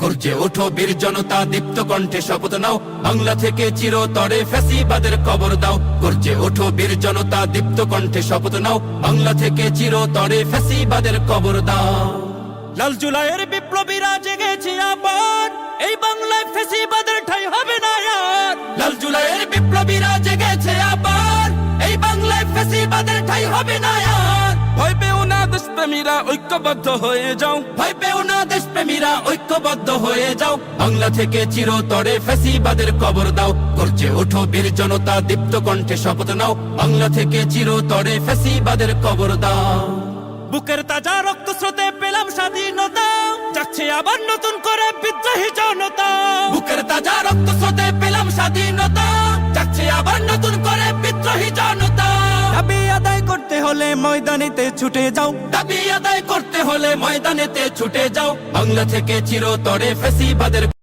গর্জে ওঠো বীর জনতা, দীপ্ত কণ্ঠে শপথ নাও, বাংলা থেকে চিরতরে ফ্যাসিবাদের কবর দাও। গর্জে ওঠো বীর জনতা, দীপ্ত কণ্ঠে শপথ নাও, বাংলা থেকে চিরতরে ফ্যাসিবাদের কবর দাও। লাল জুলাইয়ের বিপ্লবীরা জেগেছে আবার, এই বাংলায় ফ্যাসিবাদের ঠাঁই হবে না আর। লাল জুলাইয়ের বিপ্লবীরা জেগেছে আবার, এই বাংলায় ফ্যাসিবাদের ঠাঁই হবে না আর। ভয় পেও না দেশপ্রেমীরা, ঐক্যবদ্ধ হয়ে যাও। ভয় পেও না দেশপ্রেমীরা, ঐক্যবদ্ধ হয়ে যাও, বাংলা থেকে চিরতরে ফ্যাসিবাদের কবর দাও। গর্জে ওঠো বীর জনতা, দীপ্ত কণ্ঠে শপথ নাও, বাংলা থেকে চিরতরে ফ্যাসিবাদের কবর দাও। বুকের তাজা রক্ত স্রোতে পেলাম স্বাধীনতা, যাচ্ছে আবার নতুন করে বিদ্রোহী জনতা। বুকের তাজা রক্ত স্রোতে পেলাম স্বাধীনতা, যাচ্ছে আবার নতুন করে বিদ্রোহী জনতা। দাবি আদায় করতে হলে ময়দানেতে ছুটে যাও। দাবি আদায় করতে হলে ময়দানেতে ছুটে যাও, বাংলা থেকে চিরতরে ফ্যাসিবাদের